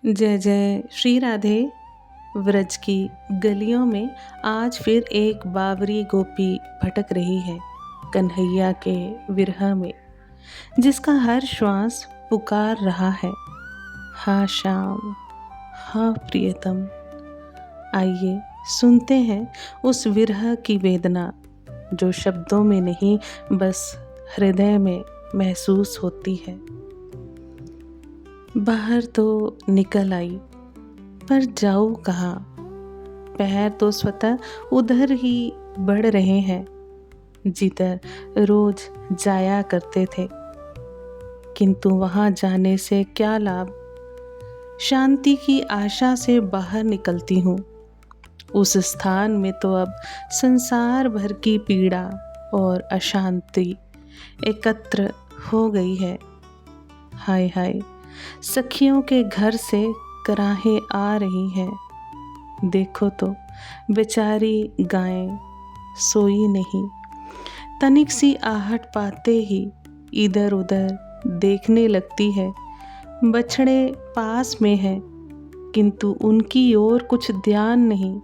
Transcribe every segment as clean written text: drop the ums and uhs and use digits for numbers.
जय जय श्री राधे। व्रज की गलियों में आज फिर एक बावरी गोपी भटक रही है कन्हैया के विरह में, जिसका हर श्वास पुकार रहा है, हाँ श्याम, हाँ प्रियतम। आइए सुनते हैं उस विरह की वेदना जो शब्दों में नहीं बस हृदय में महसूस होती है। बाहर तो निकल आई, पर जाऊँ कहाँ? पैर तो स्वतः उधर ही बढ़ रहे हैं जिधर रोज जाया करते थे, किंतु वहाँ जाने से क्या लाभ? शांति की आशा से बाहर निकलती हूँ। उस स्थान में तो अब संसार भर की पीड़ा और अशांति एकत्र हो गई है। हाय हाय, सखियों के घर से कराहें आ रही हैं। देखो तो बेचारी गायें सोई नहीं, तनिक सी आहट पाते ही इधर उधर देखने लगती है। बछड़े पास में हैं, किंतु उनकी ओर कुछ ध्यान नहीं।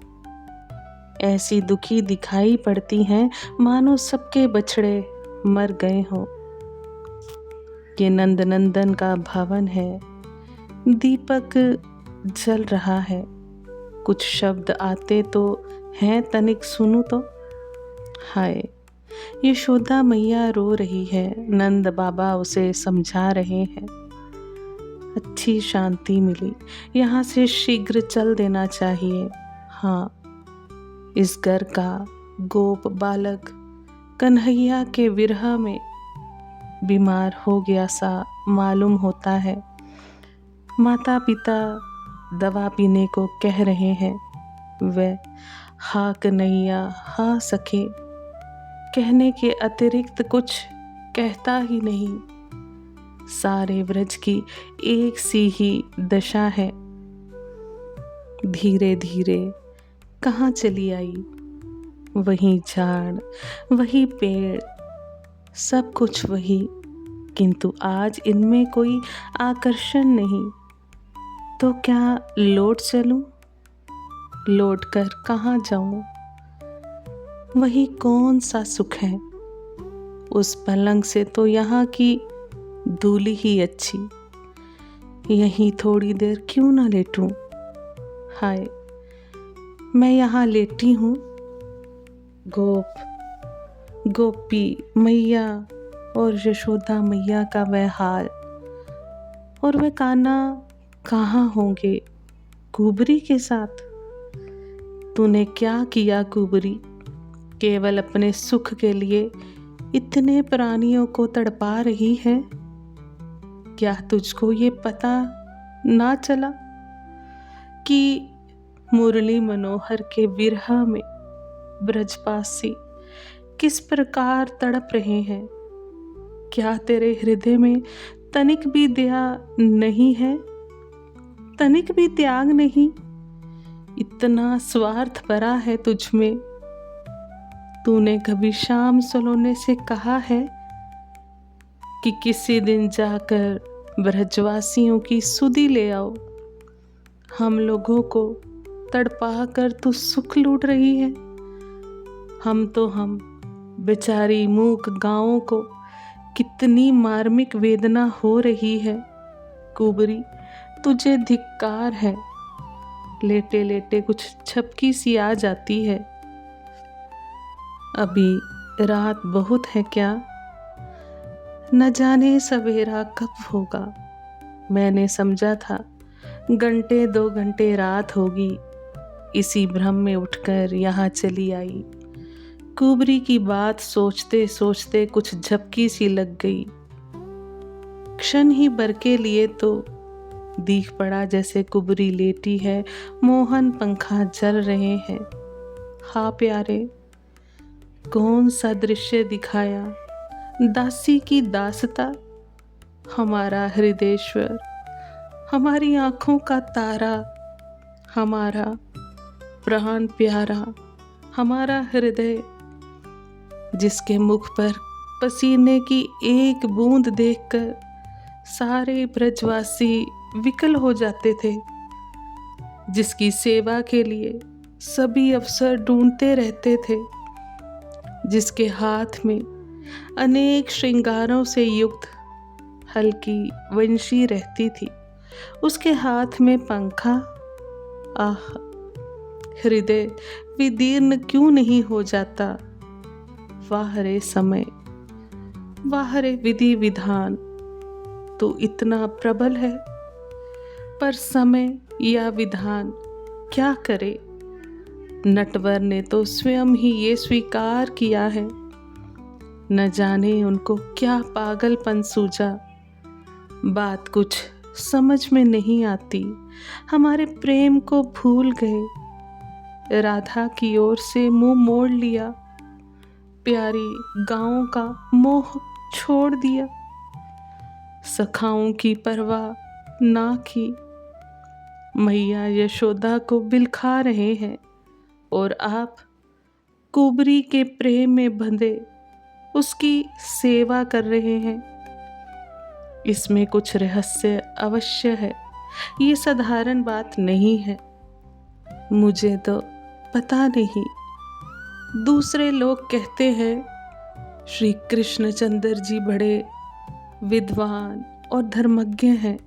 ऐसी दुखी दिखाई पड़ती हैं मानो सबके बछड़े मर गए हों। ये नंदनंदन का भवन है, दीपक जल रहा है। कुछ शब्द आते तो हैं, तनिक सुनूं तो। हाय, यशोदा मैया रो रही है, नंद बाबा उसे समझा रहे हैं। अच्छी शांति मिली, यहाँ से शीघ्र चल देना चाहिए। हाँ, इस घर का गोप बालक कन्हैया के विरह में बीमार हो गया सा मालूम होता है। माता पिता दवा पीने को कह रहे हैं। वह हाँ कन्हैया, हाँ सखे कहने के अतिरिक्त कुछ कहता ही नहीं। सारे व्रज की एक सी ही दशा है। धीरे धीरे कहाँ चली आई? वही झाड़, वही पेड़, सब कुछ वही, किंतु आज इनमें कोई आकर्षण नहीं। तो क्या लौट चलूं? लौट कर कहाँ जाऊं? वही कौन सा सुख है? उस पलंग से तो यहाँ की धूली ही अच्छी। यहीं थोड़ी देर क्यों ना लेटूं? हाय, मैं यहाँ लेटी हूँ। गोपी मैया और यशोदा मैया का वह हाल, और वह कान्हा कहाँ होंगे? कुबरी के साथ। तूने क्या किया कुबरी? केवल अपने सुख के लिए इतने प्राणियों को तड़पा रही है। क्या तुझको ये पता ना चला कि मुरली मनोहर के विरह में ब्रजवासी किस प्रकार तड़प रहे हैं? क्या तेरे हृदय में तनिक भी दया नहीं है? तनिक भी त्याग नहीं? इतना स्वार्थ भरा है तुझ में। तूने कभी शाम सलोने से कहा है कि किसी दिन जाकर ब्रजवासियों की सुधि ले आओ? हम लोगों को तड़पा कर तू सुख लूट रही है। हम बेचारी मूक गांवों को कितनी मार्मिक वेदना हो रही है। कुबरी, तुझे धिक्कार है। लेटे लेटे कुछ झपकी सी आ जाती है। अभी रात बहुत है क्या? न जाने सवेरा कब होगा। मैंने समझा था घंटे 2 घंटे रात होगी। इसी भ्रम में उठकर यहाँ चली आई। कुबरी की बात सोचते सोचते कुछ झपकी सी लग गई। क्षण ही भर के लिए तो दिख पड़ा जैसे कुबरी लेटी है, मोहन पंखा जल रहे हैं। हाँ प्यारे, कौन सा दृश्य दिखाया? दासी की दासता, हमारा हृदयेश्वर, हमारी आँखों का तारा, हमारा प्राण प्यारा, हमारा हृदय, जिसके मुख पर पसीने की एक बूंद देखकर सारे ब्रजवासी विकल हो जाते थे। जिसकी सेवा के लिए सभी अवसर ढूंढते रहते थे, जिसके हाथ में अनेक श्रृंगारों से युक्त हल्की वंशी रहती थी, उसके हाथ में पंखा। आह, हृदय विदीर्ण क्यों नहीं हो जाता। वाह रे समय, वाह रे विधि विधान, तू इतना प्रबल है, पर समय या विधान क्या करे। नटवर ने तो स्वयं ही ये स्वीकार किया है। न जाने उनको क्या पागलपन सूझा। बात कुछ समझ में नहीं आती। हमारे प्रेम को भूल गए, राधा की ओर से मुंह मोड़ लिया, प्यारी गाँव का मोह छोड़ दिया, सखाओं की परवाह ना की। मैया यशोदा को बिलखा रहे हैं और आप कुबरी के प्रेम में बंधे उसकी सेवा कर रहे हैं। इसमें कुछ रहस्य अवश्य है, ये साधारण बात नहीं है। मुझे तो पता नहीं। दूसरे लोग कहते हैं श्री कृष्णचंद्र जी बड़े विद्वान और धर्मज्ञ हैं।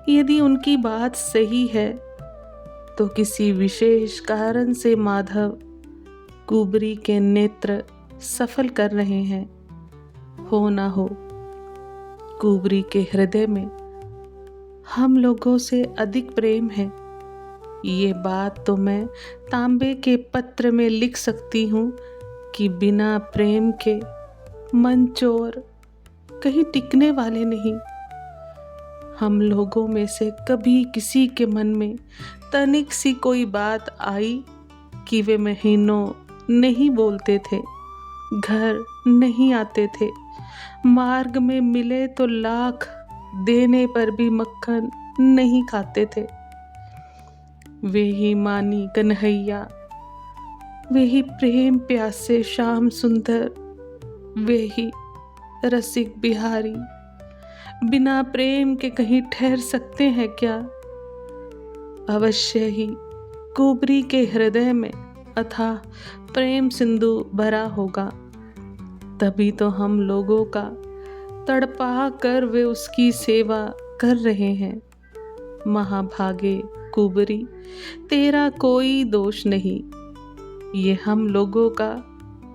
यदि उनकी बात सही है तो किसी विशेष कारण से माधव कुबरी के नेत्र सफल कर रहे हैं। हो ना हो, कुबरी के हृदय में हम लोगों से अधिक प्रेम है। ये बात तो मैं तांबे के पत्र में लिख सकती हूँ कि बिना प्रेम के मन चोर कहीं टिकने वाले नहीं। हम लोगों में से कभी किसी के मन में तनिक सी कोई बात आई कि वे महीनों नहीं बोलते थे, घर नहीं आते थे, मार्ग में मिले तो लाख देने पर भी मक्खन नहीं खाते थे। वे ही मानी कन्हैया, वे ही प्रेम प्यासे श्याम सुंदर, वे ही रसिक बिहारी बिना प्रेम के कहीं ठहर सकते हैं क्या? अवश्य ही कुबरी के हृदय में अथाह प्रेम सिंधु भरा होगा, तभी तो हम लोगों का तड़पा कर वे उसकी सेवा कर रहे हैं। महाभागे कुबरी, तेरा कोई दोष नहीं, ये हम लोगों का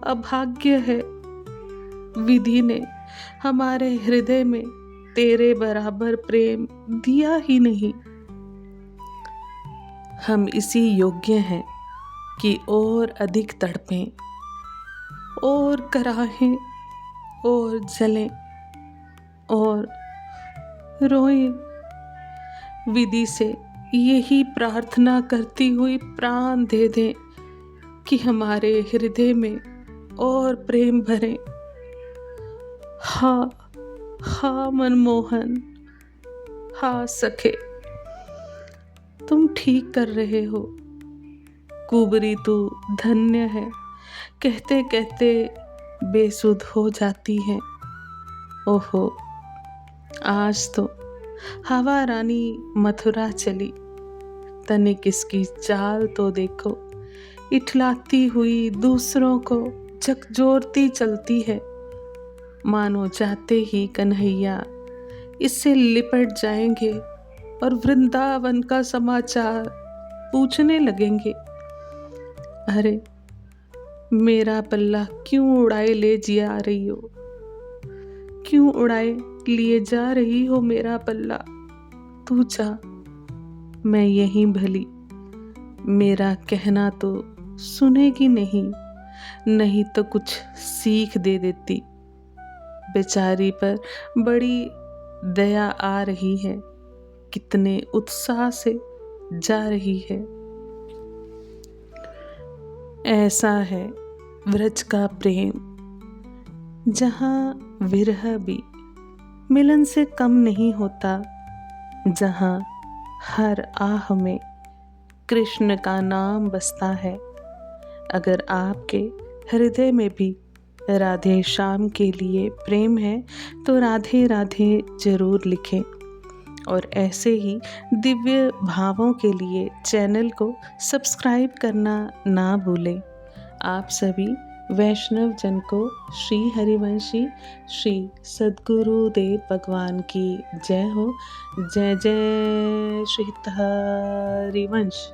अभाग्य है। विधि ने हमारे हृदय में तेरे बराबर प्रेम दिया ही नहीं। हम इसी योग्य हैं कि और अधिक तड़पें, और कराहें, और जलें, और रोएं। विधि से यही प्रार्थना करती हुई प्राण दे दें कि हमारे हृदय में और प्रेम भरें। हाँ हाँ मनमोहन, हाँ सखे, तुम ठीक कर रहे हो। कुबरी तू धन्य है, कहते कहते बेसुध हो जाती है। ओहो, आज तो हवा रानी मथुरा चली, तनिक इसकी चाल तो देखो, इठलाती हुई दूसरों को झकझोरती चलती है, मानो जाते ही कन्हैया इससे लिपट जाएंगे और वृंदावन का समाचार पूछने लगेंगे। अरे मेरा पल्ला क्यों उड़ाए ले जा रही हो, क्यों उड़ाए लिए जा रही हो मेरा पल्ला? तू जा, मैं यहीं भली। मेरा कहना तो सुनेगी नहीं, नहीं तो कुछ सीख दे देती। बेचारी पर बड़ी दया आ रही है, कितने उत्साह से जा रही है। ऐसा है व्रज का प्रेम, जहाँ विरह भी मिलन से कम नहीं होता, जहाँ हर आह में कृष्ण का नाम बसता है। अगर आपके हृदय में भी राधे श्याम के लिए प्रेम है तो राधे राधे जरूर लिखें और ऐसे ही दिव्य भावों के लिए चैनल को सब्सक्राइब करना ना भूलें। आप सभी वैष्णव जन को श्री हरिवंशी श्री सद्गुरुदेव भगवान की जय हो। जय जय श्री हरिवंश।